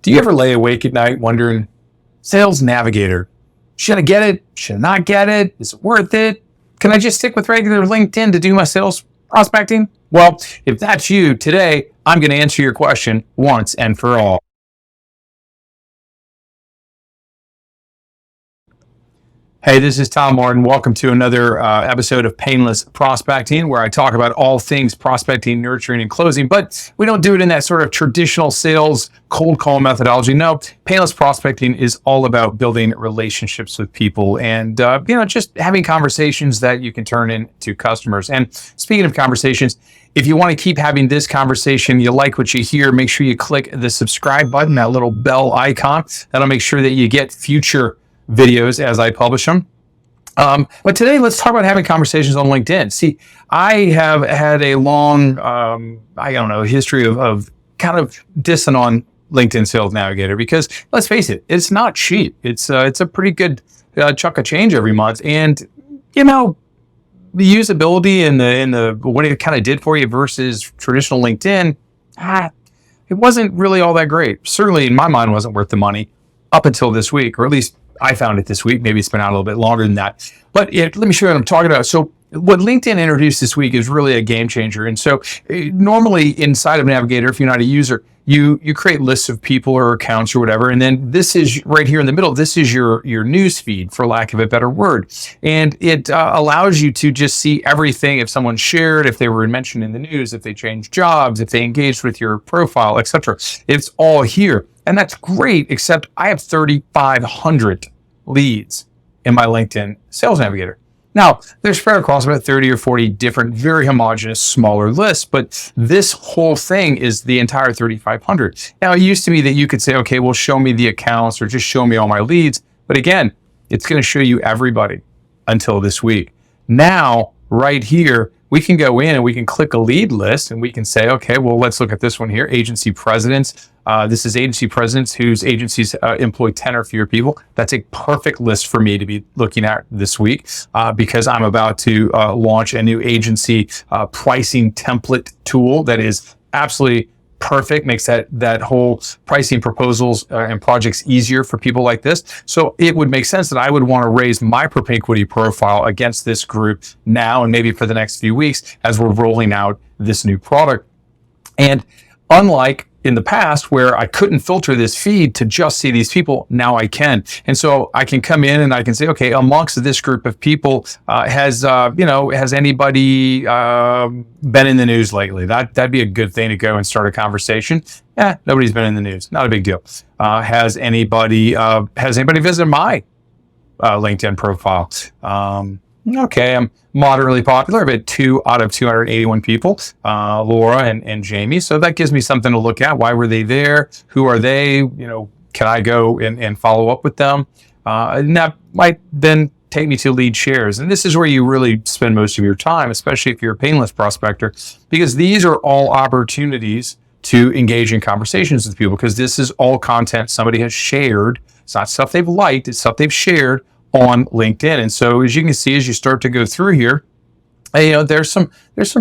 Do you ever lay awake at night wondering, Sales Navigator, should I get it? Should I not get it? Is it worth it? Can I just stick with regular LinkedIn to do my sales prospecting? Well, if that's you, today I'm going to answer your question once and for all. Hey, this is Tom Martin. Welcome to another episode of Painless Prospecting, where I talk about all things prospecting, nurturing, and closing, but we don't do it in that sort of traditional sales cold call methodology. No, Painless Prospecting is all about building relationships with people and, just having conversations that you can turn into customers. And speaking of conversations, if you want to keep having this conversation, you like what you hear, make sure you click the subscribe button, that little bell icon. That'll make sure that you get future videos as I publish them. But today, let's talk about having conversations on LinkedIn. See, I have had a long, history of kind of dissing on LinkedIn Sales Navigator because, let's face it, it's not cheap. It's a pretty good chunk of change every month, and the usability and the what it kind of did for you versus traditional LinkedIn, it wasn't really all that great. Certainly, in my mind, wasn't worth the money up until this week, or at least I found it this week. Maybe it's been out a little bit longer than that. But let me show you what I'm talking about. So what LinkedIn introduced this week is really a game changer. And so normally inside of Navigator, if you're not a user, you create lists of people or accounts or whatever. And then this is right here in the middle. This is your news feed, for lack of a better word. And it allows you to just see everything. If someone shared, if they were mentioned in the news, if they changed jobs, if they engaged with your profile, etc. It's all here. And that's great, except I have 3,500 leads in my LinkedIn Sales Navigator. Now, they're spread across about 30 or 40 different, very homogeneous, smaller lists, but this whole thing is the entire 3,500. Now, it used to be that you could say, okay, well, show me the accounts or just show me all my leads. But again, it's going to show you everybody until this week. Now, right here, we can go in and we can click a lead list and we can say, okay, well, let's look at this one here, agency presidents. This is agency presidents whose agencies employ 10 or fewer people. That's a perfect list for me to be looking at this week because I'm about to launch a new agency pricing template tool that is absolutely perfect, makes that whole pricing proposals and projects easier for people like this. So it would make sense that I would want to raise my propinquity profile against this group now and maybe for the next few weeks as we're rolling out this new product. And unlike in the past where I couldn't filter this feed to just see these people, now I can. And so I can come in and I can say, okay, amongst this group of people, has anybody been in the news lately? That'd be a good thing to go and start a conversation. Nobody's been in the news. Not a big deal. Has anybody visited my LinkedIn profile? Okay, I'm moderately popular, but 2 out of 281 people, Laura and Jamie. So that gives me something to look at. Why were they there? Who are they? Can I go and follow up with them? And that might then take me to lead shares. And this is where you really spend most of your time, especially if you're a painless prospector, because these are all opportunities to engage in conversations with people, because this is all content somebody has shared. It's not stuff they've liked, it's stuff they've shared on LinkedIn. And so as you can see, as you start to go through here, there's some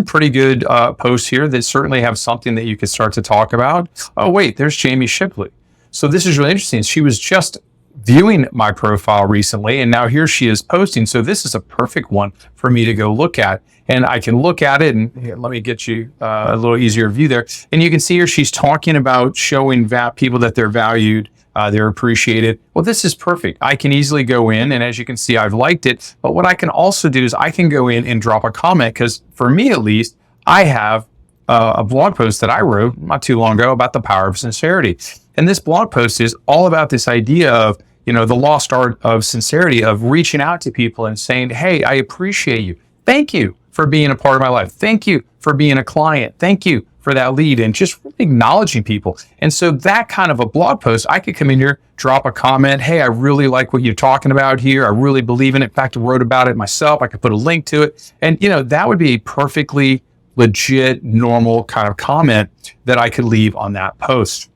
pretty good posts here that certainly have something that you could start to talk about. Oh, wait, there's Jamie Shipley. So this is really interesting. She was just viewing my profile recently, and now here she is posting. So this is a perfect one for me to go look at. And I can look at it, and here, let me get you a little easier view there. And you can see here she's talking about showing people that they're valued, they're appreciated. Well, this is perfect. I can easily go in, and as you can see, I've liked it. But what I can also do is I can go in and drop a comment, because for me at least, I have a blog post that I wrote not too long ago about the power of sincerity. And this blog post is all about this idea of, the lost art of sincerity, of reaching out to people and saying, hey, I appreciate you. Thank you for being a part of my life. Thank you for being a client. Thank you for that lead, and just acknowledging people. And so that kind of a blog post, I could come in here, drop a comment. Hey, I really like what you're talking about here. I really believe in it. In fact, I wrote about it myself. I could put a link to it. And, that would be a perfectly legit, normal kind of comment that I could leave on that post.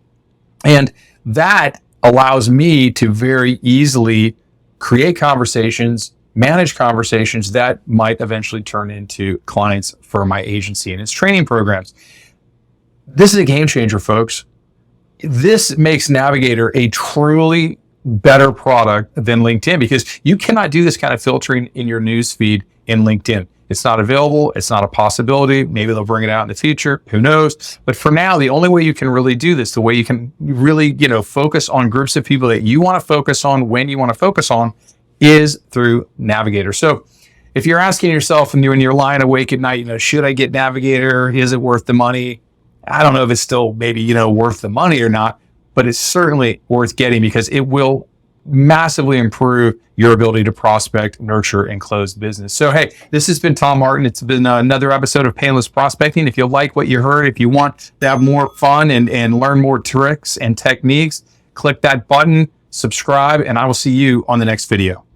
And that allows me to very easily create conversations, manage conversations that might eventually turn into clients for my agency and its training programs. This is a game changer, folks. this makes Navigator a truly better product than LinkedIn, because you cannot do this kind of filtering in your news feed in LinkedIn. It's not available. It's not a possibility. Maybe they'll bring it out in the future. Who knows? But for now, the only way you can really do this, the way you can really, focus on groups of people that you want to focus on when you want to focus on, is through Navigator. So if you're asking yourself and when you're lying awake at night, should I get Navigator? Is it worth the money? I don't know if it's still maybe, worth the money or not, but it's certainly worth getting, because it will massively improve your ability to prospect, nurture, and close business. So, hey, this has been Tom Martin. It's been another episode of Painless Prospecting. If you like what you heard, if you want to have more fun and learn more tricks and techniques, click that button, subscribe, and I will see you on the next video.